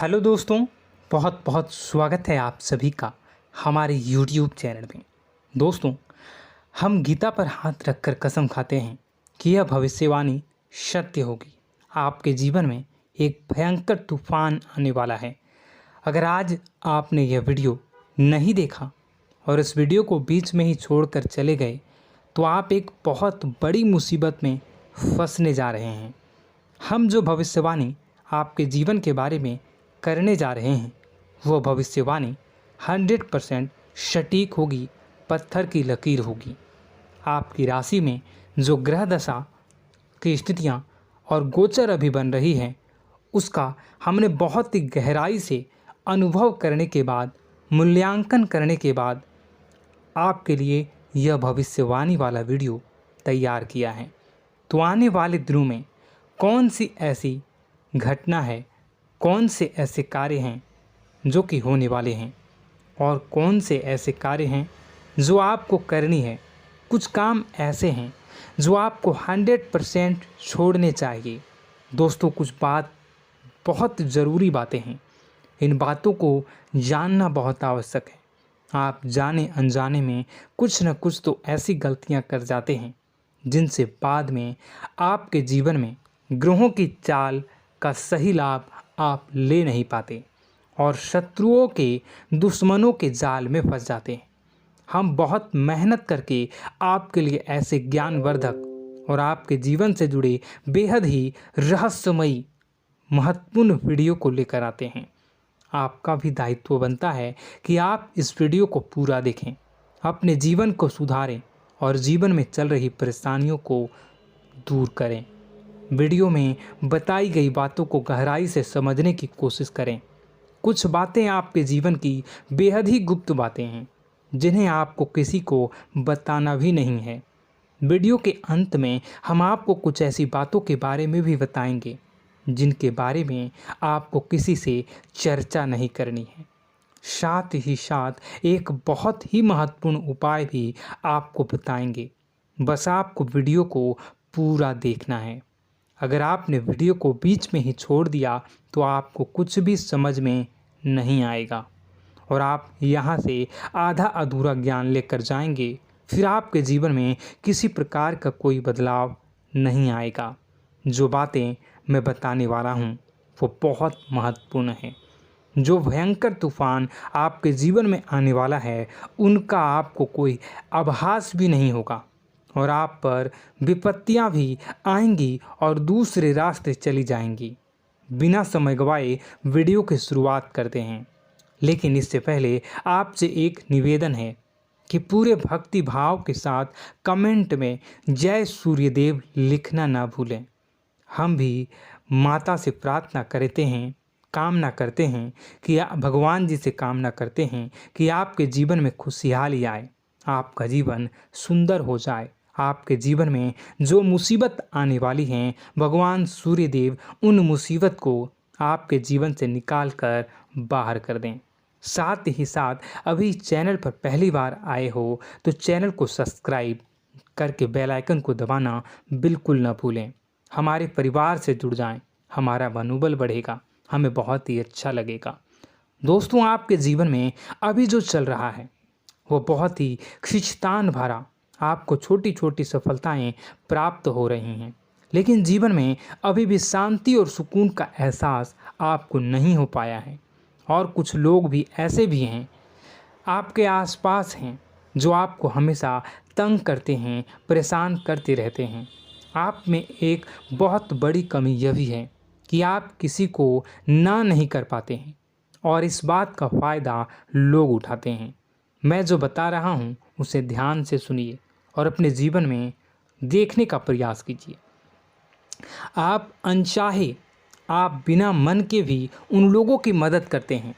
Hello दोस्तों, बहुत बहुत स्वागत है आप सभी का हमारे YouTube चैनल में। दोस्तों, हम गीता पर हाथ रखकर कसम खाते हैं कि यह भविष्यवाणी सत्य होगी। आपके जीवन में एक भयंकर तूफान आने वाला है। अगर आज आपने यह वीडियो नहीं देखा और इस वीडियो को बीच में ही छोड़कर चले गए तो आप एक बहुत बड़ी मुसीबत में फंसने जा रहे हैं। हम जो भविष्यवाणी आपके जीवन के बारे में करने जा रहे हैं वो भविष्यवाणी 100% सटीक होगी, पत्थर की लकीर होगी। आपकी राशि में जो ग्रह दशा की स्थितियाँ और गोचर अभी बन रही हैं उसका हमने बहुत ही गहराई से अनुभव करने के बाद, मूल्यांकन करने के बाद आपके लिए यह भविष्यवाणी वाला वीडियो तैयार किया है। तो आने वाले दिनों में कौन सी ऐसी घटना है, कौन से ऐसे कार्य हैं जो कि होने वाले हैं और कौन से ऐसे कार्य हैं जो आपको करनी है। कुछ काम ऐसे हैं जो आपको 100% छोड़ने चाहिए। दोस्तों, कुछ बात बहुत ज़रूरी बातें हैं। इन बातों को जानना बहुत आवश्यक है। आप जाने अनजाने में कुछ न कुछ तो ऐसी गलतियां कर जाते हैं जिनसे बाद में आपके जीवन में ग्रहों की चाल का सही लाभ आप ले नहीं पाते और शत्रुओं के, दुश्मनों के जाल में फंस जाते हैं। हम बहुत मेहनत करके आपके लिए ऐसे ज्ञानवर्धक और आपके जीवन से जुड़े बेहद ही रहस्यमयी महत्वपूर्ण वीडियो को लेकर आते हैं। आपका भी दायित्व बनता है कि आप इस वीडियो को पूरा देखें, अपने जीवन को सुधारें और जीवन में चल रही परेशानियों को दूर करें। वीडियो में बताई गई बातों को गहराई से समझने की कोशिश करें। कुछ बातें आपके जीवन की बेहद ही गुप्त बातें हैं जिन्हें आपको किसी को बताना भी नहीं है। वीडियो के अंत में हम आपको कुछ ऐसी बातों के बारे में भी बताएंगे जिनके बारे में आपको किसी से चर्चा नहीं करनी है। साथ ही साथ एक बहुत ही महत्वपूर्ण उपाय भी आपको बताएंगे। बस आपको वीडियो को पूरा देखना है। अगर आपने वीडियो को बीच में ही छोड़ दिया तो आपको कुछ भी समझ में नहीं आएगा और आप यहाँ से आधा अधूरा ज्ञान लेकर जाएंगे। फिर आपके जीवन में किसी प्रकार का कोई बदलाव नहीं आएगा। जो बातें मैं बताने वाला हूँ वो बहुत महत्वपूर्ण है। जो भयंकर तूफान आपके जीवन में आने वाला है उनका आपको कोई आभास भी नहीं होगा और आप पर विपत्तियां भी आएंगी और दूसरे रास्ते चली जाएंगी। बिना समय गवाए वीडियो की शुरुआत करते हैं, लेकिन इससे पहले आपसे एक निवेदन है कि पूरे भक्ति भाव के साथ कमेंट में जय सूर्यदेव लिखना ना भूलें। हम भी माता से प्रार्थना करते हैं, कामना करते हैं कि भगवान जी से कामना करते हैं कि आपके जीवन में खुशहाली आए, आपका जीवन सुंदर हो जाए। आपके जीवन में जो मुसीबत आने वाली हैं भगवान सूर्यदेव उन मुसीबत को आपके जीवन से निकाल कर बाहर कर दें। साथ ही साथ अभी चैनल पर पहली बार आए हो तो चैनल को सब्सक्राइब करके बेल आइकन को दबाना बिल्कुल न भूलें। हमारे परिवार से जुड़ जाएं, हमारा मनोबल बढ़ेगा, हमें बहुत ही अच्छा लगेगा। दोस्तों, आपके जीवन में अभी जो चल रहा है वो बहुत ही खींचतान भरा, आपको छोटी छोटी सफलताएं प्राप्त हो रही हैं, लेकिन जीवन में अभी भी शांति और सुकून का एहसास आपको नहीं हो पाया है। और कुछ लोग भी ऐसे भी हैं आपके आसपास हैं जो आपको हमेशा तंग करते हैं, परेशान करते रहते हैं। आप में एक बहुत बड़ी कमी यह भी है कि आप किसी को ना नहीं कर पाते हैं और इस बात का फ़ायदा लोग उठाते हैं। मैं जो बता रहा हूँ उसे ध्यान से सुनिए और अपने जीवन में देखने का प्रयास कीजिए। आप अनचाहे, आप बिना मन के भी उन लोगों की मदद करते हैं,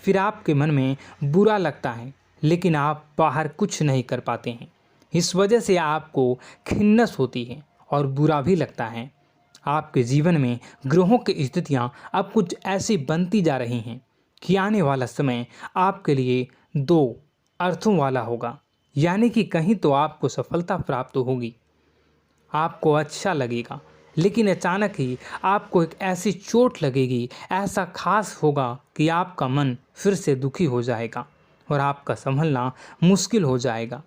फिर आपके मन में बुरा लगता है लेकिन आप बाहर कुछ नहीं कर पाते हैं। इस वजह से आपको खिन्नस होती है और बुरा भी लगता है। आपके जीवन में ग्रहों की स्थितियाँ अब कुछ ऐसी बनती जा रही हैं कि आने वाला समय आपके लिए दो अर्थों वाला होगा। यानी कि कहीं तो आपको सफलता प्राप्त होगी, आपको अच्छा लगेगा, लेकिन अचानक ही आपको एक ऐसी चोट लगेगी, ऐसा खास होगा कि आपका मन फिर से दुखी हो जाएगा और आपका संभलना मुश्किल हो जाएगा।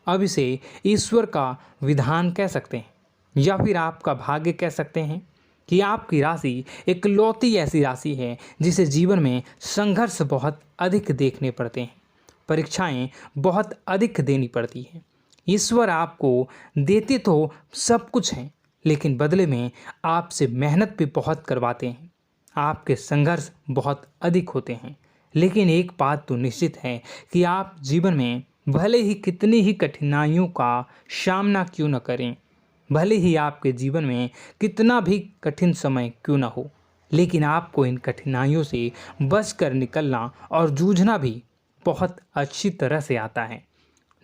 अब इसे ईश्वर का विधान कह सकते हैं या फिर आपका भाग्य कह सकते हैं कि आपकी राशि इकलौती ऐसी राशि है जिसे जीवन में संघर्ष बहुत अधिक देखने पड़ते हैं, परीक्षाएं बहुत अधिक देनी पड़ती हैं। ईश्वर आपको देते तो सब कुछ हैं, लेकिन बदले में आपसे मेहनत भी बहुत करवाते हैं। आपके संघर्ष बहुत अधिक होते हैं, लेकिन एक बात तो निश्चित है कि आप जीवन में भले ही कितनी ही कठिनाइयों का सामना क्यों न करें, भले ही आपके जीवन में कितना भी कठिन समय क्यों न हो, लेकिन आपको इन कठिनाइयों से बचकर निकलना और जूझना भी बहुत अच्छी तरह से आता है।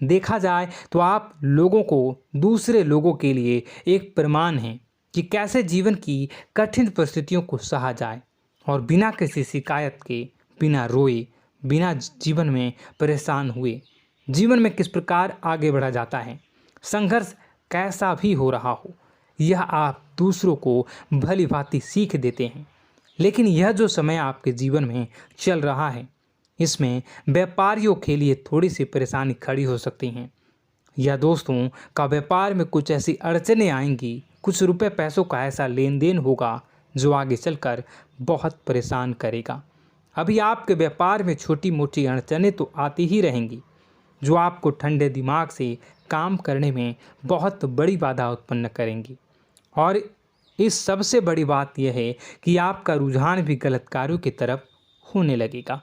देखा जाए तो आप लोगों को दूसरे लोगों के लिए एक प्रमाण हैं कि कैसे जीवन की कठिन परिस्थितियों को सहा जाए और बिना किसी शिकायत के, बिना रोए, बिना जीवन में परेशान हुए जीवन में किस प्रकार आगे बढ़ा जाता है। संघर्ष कैसा भी हो रहा हो, यह आप दूसरों को भली भांति सीख देते हैं। लेकिन यह जो समय आपके जीवन में चल रहा है, इसमें व्यापारियों के लिए थोड़ी सी परेशानी खड़ी हो सकती हैं, या दोस्तों का व्यापार में कुछ ऐसी अड़चनें आएंगी, कुछ रुपए पैसों का ऐसा लेन देन होगा जो आगे चलकर बहुत परेशान करेगा। अभी आपके व्यापार में छोटी मोटी अड़चनें तो आती ही रहेंगी, जो आपको ठंडे दिमाग से काम करने में बहुत बड़ी बाधा उत्पन्न करेंगी। और इस सबसे बड़ी बात यह है कि आपका रुझान भी गलत कार्यों की तरफ होने लगेगा,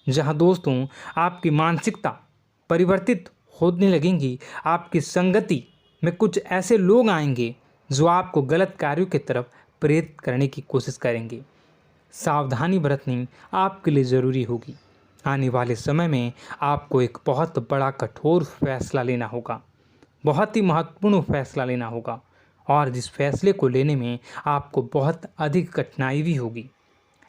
जहां दोस्तों आपकी मानसिकता परिवर्तित होने लगेंगी। आपकी संगति में कुछ ऐसे लोग आएंगे जो आपको गलत कार्यों की तरफ प्रेरित करने की कोशिश करेंगे। सावधानी बरतनी आपके लिए ज़रूरी होगी। आने वाले समय में आपको एक बहुत बड़ा कठोर फैसला लेना होगा, बहुत ही महत्वपूर्ण फैसला लेना होगा, और जिस फैसले को लेने में आपको बहुत अधिक कठिनाई भी होगी।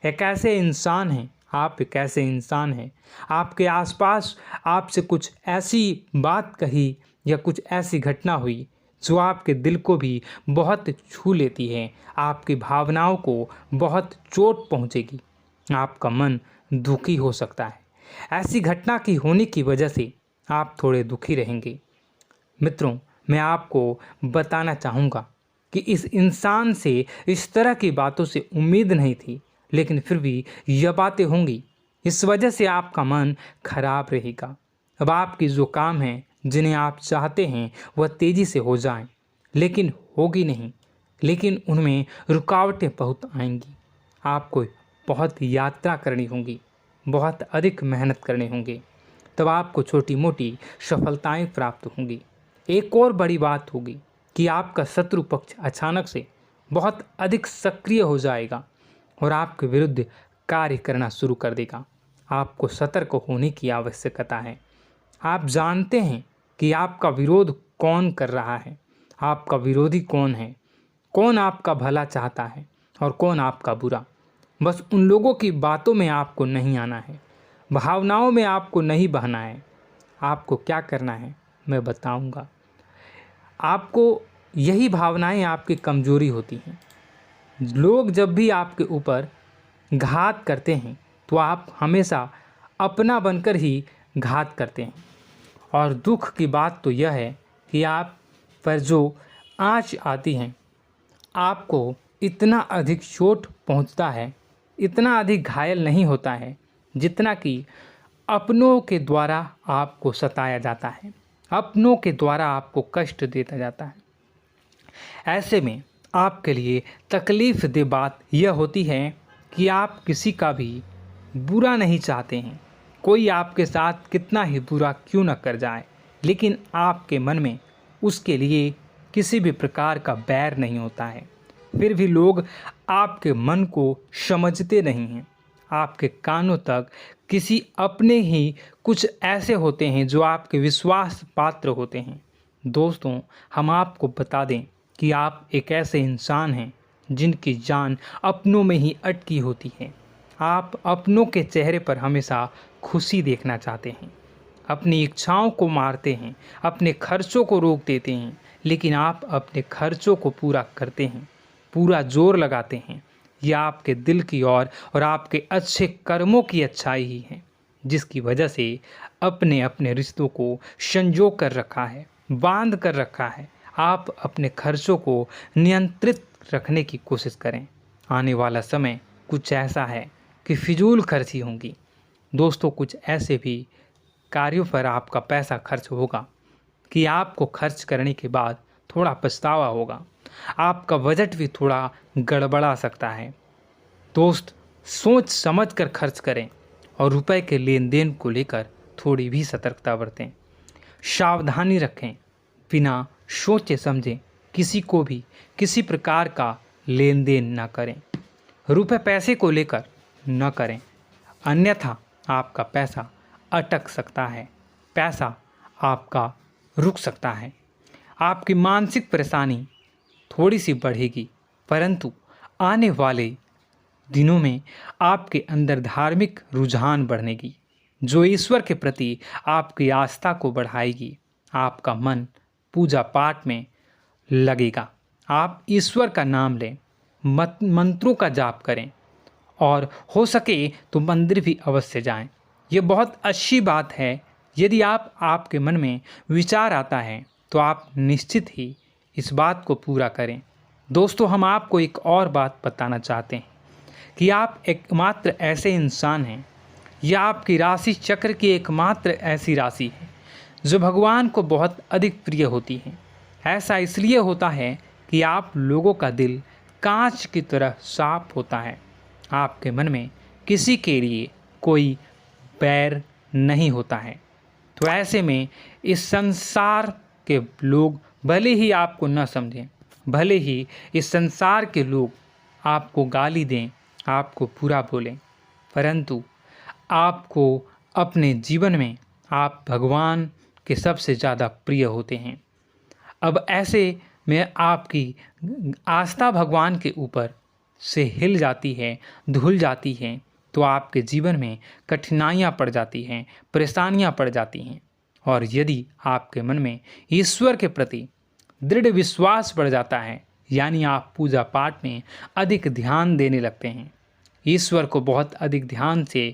एक ऐसे इंसान हैं, आप एक ऐसे इंसान हैं, आपके आसपास आपसे कुछ ऐसी बात कही या कुछ ऐसी घटना हुई जो आपके दिल को भी बहुत छू लेती है, आपकी भावनाओं को बहुत चोट पहुंचेगी, आपका मन दुखी हो सकता है। ऐसी घटना की होने की वजह से आप थोड़े दुखी रहेंगे। मित्रों, मैं आपको बताना चाहूँगा कि इस इंसान से इस तरह की बातों से उम्मीद नहीं थी, लेकिन फिर भी यह बातें होंगी। इस वजह से आपका मन खराब रहेगा। अब आपकी जो काम है, जिन्हें आप चाहते हैं वह तेज़ी से हो जाएं, लेकिन होगी नहीं, लेकिन उनमें रुकावटें बहुत आएंगी। आपको बहुत यात्रा करनी होगी, बहुत अधिक मेहनत करने होंगे, तब आपको छोटी मोटी सफलताएं प्राप्त होंगी। एक और बड़ी बात होगी कि आपका शत्रु पक्ष अचानक से बहुत अधिक सक्रिय हो जाएगा और आपके विरुद्ध कार्य करना शुरू कर देगा। आपको सतर्क होने की आवश्यकता है। आप जानते हैं कि आपका विरोध कौन कर रहा है, आपका विरोधी कौन है, कौन आपका भला चाहता है और कौन आपका बुरा। बस उन लोगों की बातों में आपको नहीं आना है, भावनाओं में आपको नहीं बहना है। आपको क्या करना है मैं बताऊंगा। आपको यही भावनाएं आपकी कमजोरी होती हैं। लोग जब भी आपके ऊपर घात करते हैं तो आप हमेशा अपना बनकर ही घात करते हैं। और दुख की बात तो यह है कि आप पर जो आँच आती है, आपको इतना अधिक चोट पहुंचता है, इतना अधिक घायल नहीं होता है जितना कि अपनों के द्वारा आपको सताया जाता है, अपनों के द्वारा आपको कष्ट देता जाता है। ऐसे में आपके लिए तकलीफ़ दे बात यह होती है कि आप किसी का भी बुरा नहीं चाहते हैं। कोई आपके साथ कितना ही बुरा क्यों न कर जाए, लेकिन आपके मन में उसके लिए किसी भी प्रकार का बैर नहीं होता है। फिर भी लोग आपके मन को समझते नहीं हैं। आपके कानों तक किसी अपने ही कुछ ऐसे होते हैं जो आपके विश्वास पात्र होते हैं। दोस्तों, हम आपको बता दें कि आप एक ऐसे इंसान हैं जिनकी जान अपनों में ही अटकी होती है। आप अपनों के चेहरे पर हमेशा खुशी देखना चाहते हैं, अपनी इच्छाओं को मारते हैं, अपने खर्चों को रोक देते हैं, लेकिन आप अपने खर्चों को पूरा करते हैं। पूरा जोर लगाते हैं, यह आपके दिल की और आपके अच्छे कर्मों की अच्छाई ही है, जिसकी वजह से अपने अपने रिश्तों को संजो कर रखा है, बांध कर रखा है। आप अपने खर्चों को नियंत्रित रखने की कोशिश करें। आने वाला समय कुछ ऐसा है कि फिजूल खर्ची होंगी। दोस्तों, कुछ ऐसे भी कार्यों पर आपका पैसा खर्च होगा कि आपको खर्च करने के बाद थोड़ा पछतावा होगा। आपका बजट भी थोड़ा गड़बड़ा सकता है। दोस्त, सोच समझ कर खर्च करें और रुपए के लेन देन को लेकर थोड़ी भी सतर्कता बरतें। सावधानी रखें, बिना सोचे समझे किसी को भी किसी प्रकार का लेन देन न करें। रुपए पैसे को लेकर न करें, अन्यथा आपका पैसा अटक सकता है, पैसा आपका रुक सकता है। आपकी मानसिक परेशानी थोड़ी सी बढ़ेगी, परंतु आने वाले दिनों में आपके अंदर धार्मिक रुझान बढ़नेगी, जो ईश्वर के प्रति आपकी आस्था को बढ़ाएगी। आपका मन पूजा पाठ में लगेगा। आप ईश्वर का नाम लें, मंत्रों का जाप करें और हो सके तो मंदिर भी अवश्य जाएं। ये बहुत अच्छी बात है। यदि आपके मन में विचार आता है तो आप निश्चित ही इस बात को पूरा करें। दोस्तों, हम आपको एक और बात बताना चाहते हैं कि आप एकमात्र ऐसे इंसान हैं, यह आपकी राशि चक्र की एकमात्र ऐसी राशि है जो भगवान को बहुत अधिक प्रिय होती है। ऐसा इसलिए होता है कि आप लोगों का दिल कांच की तरह साफ होता है। आपके मन में किसी के लिए कोई बैर नहीं होता है। तो ऐसे में इस संसार के लोग भले ही आपको न समझें, भले ही इस संसार के लोग आपको गाली दें, आपको बुरा बोलें, परंतु आपको अपने जीवन में आप भगवान के सबसे ज़्यादा प्रिय होते हैं। अब ऐसे में आपकी आस्था भगवान के ऊपर से हिल जाती है, धुल जाती है, तो आपके जीवन में कठिनाइयाँ पड़ जाती हैं, परेशानियाँ पड़ जाती हैं। और यदि आपके मन में ईश्वर के प्रति दृढ़ विश्वास बढ़ जाता है, यानी आप पूजा पाठ में अधिक ध्यान देने लगते हैं, ईश्वर को बहुत अधिक ध्यान से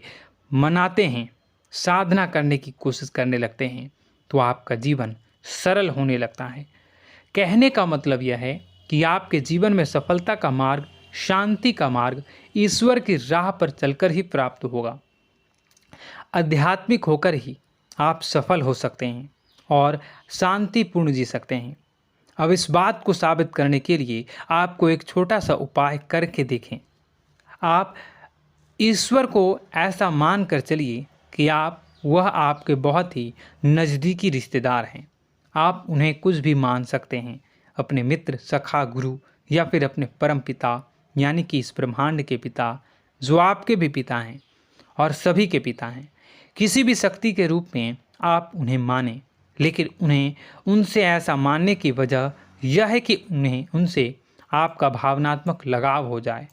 मनाते हैं, साधना करने की कोशिश करने लगते हैं, तो आपका जीवन सरल होने लगता है। कहने का मतलब यह है कि आपके जीवन में सफलता का मार्ग, शांति का मार्ग ईश्वर की राह पर चलकर ही प्राप्त होगा। आध्यात्मिक होकर ही आप सफल हो सकते हैं और शांतिपूर्ण जी सकते हैं। अब इस बात को साबित करने के लिए आपको एक छोटा सा उपाय करके देखें। आप ईश्वर को ऐसा मान कर चलिए कि वह आपके बहुत ही नज़दीकी रिश्तेदार हैं। आप उन्हें कुछ भी मान सकते हैं, अपने मित्र, सखा, गुरु या फिर अपने परम पिता, यानी कि इस ब्रह्मांड के पिता, जो आपके भी पिता हैं और सभी के पिता हैं। किसी भी शक्ति के रूप में आप उन्हें मानें, लेकिन उन्हें उनसे ऐसा मानने की वजह यह है कि उनसे आपका भावनात्मक लगाव हो जाए।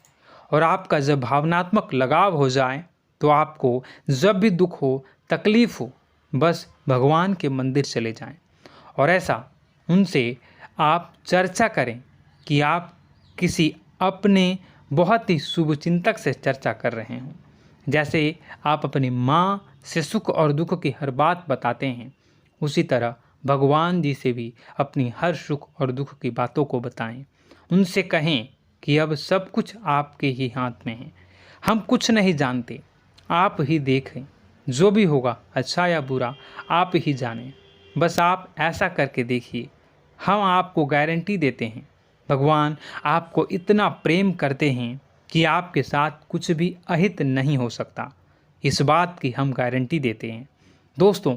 और आपका जब भावनात्मक लगाव हो जाए तो आपको जब भी दुख हो, तकलीफ़ हो, बस भगवान के मंदिर चले जाएं और ऐसा उनसे आप चर्चा करें कि आप किसी अपने बहुत ही शुभचिंतक से चर्चा कर रहे हों। जैसे आप अपनी माँ से सुख और दुख की हर बात बताते हैं, उसी तरह भगवान जी से भी अपनी हर सुख और दुख की बातों को बताएं। उनसे कहें कि अब सब कुछ आपके ही हाथ में है, हम कुछ नहीं जानते, आप ही देखें, जो भी होगा अच्छा या बुरा आप ही जानें। बस आप ऐसा करके देखिए, हम आपको गारंटी देते हैं, भगवान आपको इतना प्रेम करते हैं कि आपके साथ कुछ भी अहित नहीं हो सकता। इस बात की हम गारंटी देते हैं। दोस्तों,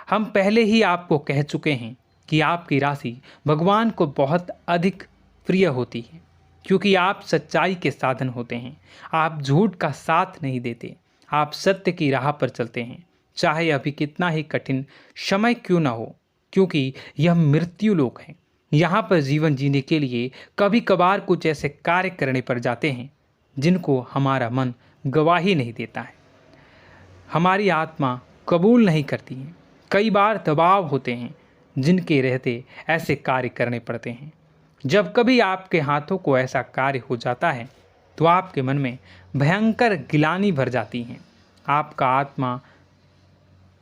हम पहले ही आपको कह चुके हैं कि आपकी राशि भगवान को बहुत अधिक प्रिय होती है, क्योंकि आप सच्चाई के साधन होते हैं। आप झूठ का साथ नहीं देते, आप सत्य की राह पर चलते हैं, चाहे अभी कितना ही कठिन समय क्यों ना हो, क्योंकि यह मृत्यु लोक है। यहाँ पर जीवन जीने के लिए कभी कभार कुछ ऐसे कार्य करने पड़ जाते हैं जिनको हमारा मन गवाही नहीं देता है, हमारी आत्मा कबूल नहीं करती है। कई बार दबाव होते हैं जिनके रहते ऐसे कार्य करने पड़ते हैं। जब कभी आपके हाथों को ऐसा कार्य हो जाता है तो आपके मन में भयंकर गिलानी भर जाती है। आपका आत्मा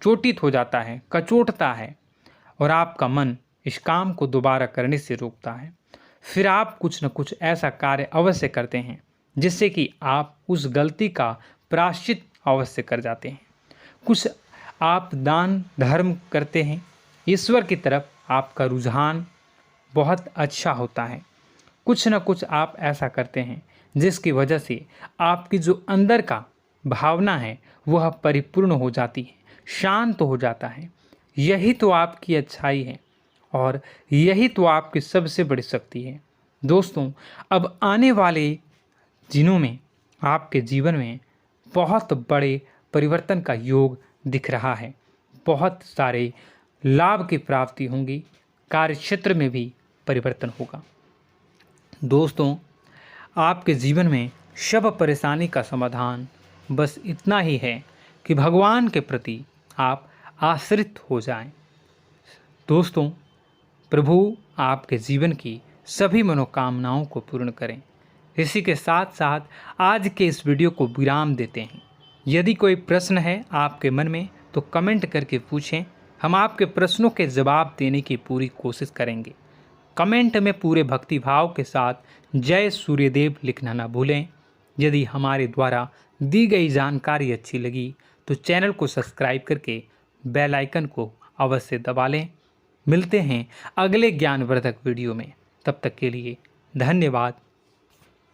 चोटित हो जाता है, कचोटता है और आपका मन इस काम को दोबारा करने से रोकता है। फिर आप कुछ न कुछ ऐसा कार्य अवश्य करते हैं जिससे कि आप उस गलती का प्रायश्चित अवश्य कर जाते हैं। कुछ आप दान धर्म करते हैं। ईश्वर की तरफ आपका रुझान बहुत अच्छा होता है। कुछ न कुछ आप ऐसा करते हैं जिसकी वजह से आपकी जो अंदर का भावना है वह परिपूर्ण हो जाती है, शांत हो जाता है। यही तो आपकी अच्छाई है और यही तो आपकी सबसे बड़ी शक्ति है। दोस्तों, अब आने वाले दिनों में आपके जीवन में बहुत बड़े परिवर्तन का योग दिख रहा है। बहुत सारे लाभ की प्राप्ति होंगी, कार्यक्षेत्र में भी परिवर्तन होगा। दोस्तों, आपके जीवन में सब परेशानी का समाधान बस इतना ही है कि भगवान के प्रति आप आश्रित हो जाएं। दोस्तों, प्रभु आपके जीवन की सभी मनोकामनाओं को पूर्ण करें। इसी के साथ साथ आज के इस वीडियो को विराम देते हैं। यदि कोई प्रश्न है आपके मन में तो कमेंट करके पूछें, हम आपके प्रश्नों के जवाब देने की पूरी कोशिश करेंगे। कमेंट में पूरे भक्तिभाव के साथ जय सूर्यदेव लिखना ना भूलें। यदि हमारे द्वारा दी गई जानकारी अच्छी लगी तो चैनल को सब्सक्राइब करके बेल आइकन को अवश्य दबा लें। मिलते हैं अगले ज्ञानवर्धक वीडियो में। तब तक के लिए धन्यवाद।